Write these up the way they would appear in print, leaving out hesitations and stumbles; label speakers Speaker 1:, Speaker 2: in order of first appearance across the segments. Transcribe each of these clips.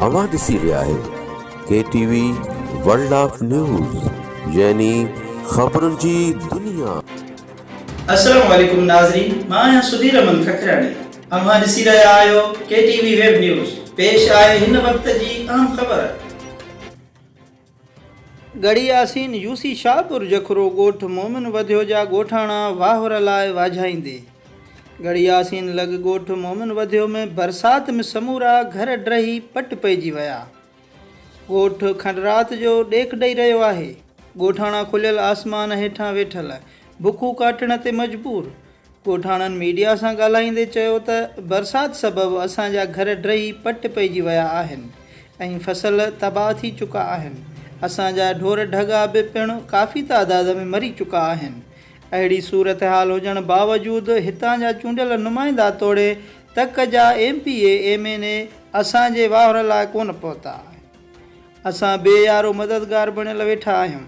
Speaker 1: अवां ॾिसी रहिया आहियो KTV वर्ल्ड ऑफ न्यूज़ यानी ख़बरुनि जी दुनिया।
Speaker 2: अस्सलाम वालेकुम नाज़रीन, मां आहियां सुधीर अमन खखराणी। अवां ॾिसी रहिया आहियो KTV वेब न्यूज़। पेश आहे हिन वक़्त जी अहम ख़बर। गढ़ी यासीन यूसी शाहपुर जखरो ॻोठ मोमिन वधियो जा ॻोठाणा वाहुर लाइ वाझाईंदे। गढ़ी यासीन लॻ ॻोठ मोमिन वधियो में बरसाति में समूरा घर ड्रही पट पइजी विया। ॻोठ खंड राति जो ॾेख ॾेई रहियो आहे। ॻोठाणा खुलियल आसमान हेठां वेठल बुखू काटण ते मजबूर। ॻोठाणनि मीडिया सां ॻाल्हाईंदे चयो त बरसाति सबबु असांजा घर ड्रही पट पइजी विया आहिनि ऐं फसल तबाह थी चुका आहिनि। असांजा ढोर ढगा बि पिणु काफ़ी तादाद में मरी चुका आहिनि। अहिड़ी सूरत हाल हुजण बावजूदु हितां जा चूंडियल नुमाइंदा तोड़े तक जा MPA MNA असांजे वाहुर लाइ कोन पहुता। असां बेयारो मददगार बणियल वेठा आहियूं।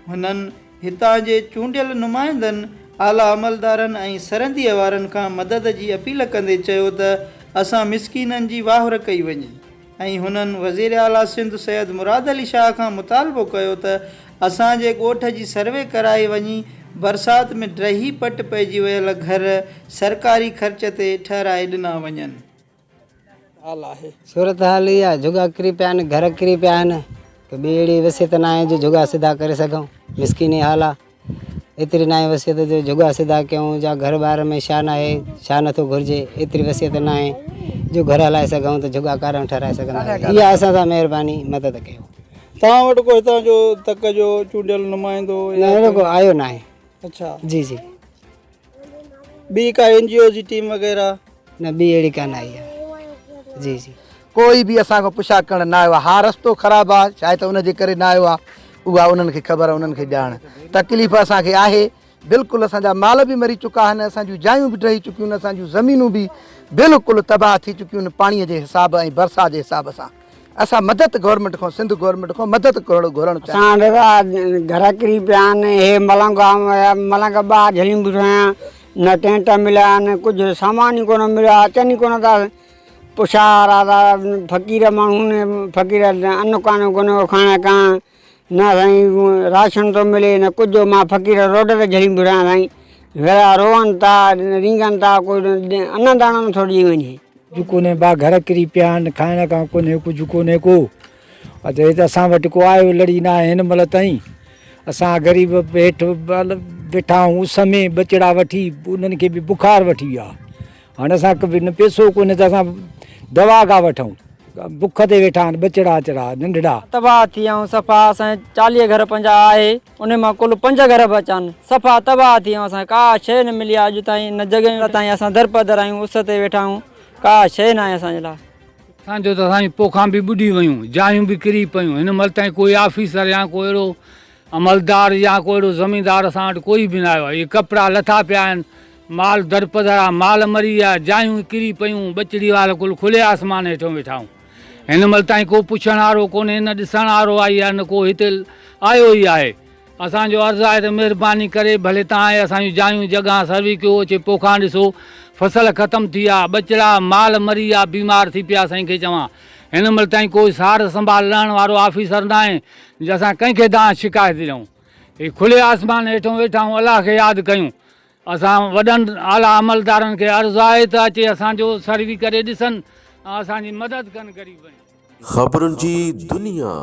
Speaker 2: हुननि हितां जे चूंडियल नुमाइंदनि आला अमलदारनि ऐं सरहदीअ वारनि खां मदद जी अपील कंदे चयो त असां मिसकीननि जी वाहुर कई वञे ऐं हुननि वज़ीर आला सिंध सैयद मुराद अली शाह खां मुतालबो कयो त असांजे ॻोठ जी सर्वे कराई वञी बरसाति में ड्रही पट पइजी वियल घर सरकारी ख़र्च ते ठहिराए ॾिना वञनि। हाल आहे
Speaker 3: सूरत हाल इहा आहे, जुगा किरी पिया आहिनि, घर किरी पिया आहिनि की ॿी अहिड़ी वसियत न आहे जो जुगा सिधा करे सघूं। मिसकिनी हाल आहे, एतिरी न आहे वसियत जो जुगा सिधा कयूं जा घर ॿार में छा न आहे छा नथो घुरिजे। एतिरी वसियत न आहे जो घर हलाए सघूं त जुगा कारण ठहिराए सघंदा। इहा असां सां महिरबानी मदद कयो।
Speaker 2: तव्हां वटि को हितां जो तक जो चूंडियल नुमाइंदो
Speaker 3: न अहिड़ो को आयो न आहे।
Speaker 2: अच्छा
Speaker 3: जी जी,
Speaker 2: ॿी का NGO जी टीम वग़ैरह
Speaker 3: न ॿी अहिड़ी कान आई आहे। जी जी,
Speaker 4: कोई भी असांखो पुछा करण न आयो आहे। हा रस्तो ख़राबु आहे शायदि उनजे करे न आयो आहे, उहा उन्हनि खे ख़बर आहे, उन्हनि खे ॼाण। तकलीफ़ असांखे आहे, बिल्कुलु असांजा माल बि मरी चुका आहिनि, असांजूं जायूं बि ढही चुकियूं आहिनि, असांजूं ज़मीनूं बि बिल्कुलु तबाह थी चुकियूं आहिनि पाणीअ जे हिसाब ऐं बरसाति जे हिसाब सां। असां मदद गवर्नमेंट खां, सिंध गवर्नमेंट खां मदद घुरणु चाहियूं।
Speaker 3: असां घर किरी पिया आहिनि। हे मलंग ॿा झलियूं बीठा आहियां, न टेंट मिलिया आहिनि, कुझु सामान ई कोन मिलियो आहे, अचनि ई कोन था। पुछार आहे फ़क़ीर माण्हू ने फ़क़ीर अन्न कान कोन खाइण का न साईं राशन थो मिले न कुझु। मां फ़क़ीर रोड ते झली बीठा आहियां साईं, वेड़ा रोअनि था रींगनि था, कोई अन्न दाणो नथो ॾेई वञे।
Speaker 5: कोन्हे बा घर किरी पिया आहिनि, खाइण खां कोन्हे कुझु कोन्हे को। हे त असां वटि को आयो लड़ी न आहे हिन महिल ताईं। असां ग़रीब हेठि वेठा आहियूं उस में, बचड़ा वठी उन्हनि खे बि बुखार वठी वियो आहे। हाणे असांखे बि न पैसो कोन्हे त असां दवा खां वठूं, बुख ते वेठा आहिनि बचड़ा अचड़ा नंढड़ा।
Speaker 6: तबाह थी विया सफ़ा। असांजे 40 घर 50 आहे, उन मां कुल 5 घर बचा आहिनि। सफ़ा तबाह थी विया। असांखे का शइ न मिली आहे अॼु ताईं, न जॻह ताईं। असां दर पदर आहियूं, उस ते वेठा आहियूं, का शइ न आहे असांजे लाइ।
Speaker 5: असांजो त असांजी पोखां बि ॿुॾी वियूं, जायूं बि किरी पियूं। हिन महिल ताईं कोई ऑफिसर या कोई अहिड़ो अमलदार या कोई अहिड़ो ज़मीनदार असां वटि कोई बि न आयो आहे। इहे कपिड़ा लथा पिया आहिनि, माल दर पदर आहे, माल मरी विया, जायूं किरी पियूं, बचड़ी वारा कुल खुले आसमान हेठो वेठा आहियूं। हिन महिल ताईं को पुछण वारो कोन्हे, न ॾिसण वारो आई आहे, न को हिते आयो ई आहे। असांजो अर्ज़ु आहे त महिरबानी करे भले तव्हां असांजूं जायूं जॻह सर्वे कयो, अचे पोखां ॾिसो। फसल ख़तमु थी आहे, बचड़ा माल मरी विया, बीमार थी पिया। साईं खे चवां हिन महिल ताईं कोई सार संभाल लहण वारो ऑफिसर न आहे जो असां कंहिंखे तव्हां शिकायत ॾियूं। हे खुले आसमान हेठो वेठा आहियूं, अलाह खे यादि कयूं। असां वॾनि आला अमलदारनि खे अर्ज़ु आहे त अचे असांजो सर्वे करे ॾिसनि ऐं असांजी मदद कनि ग़रीबनि।
Speaker 1: ख़बरुनि जी दुनिया।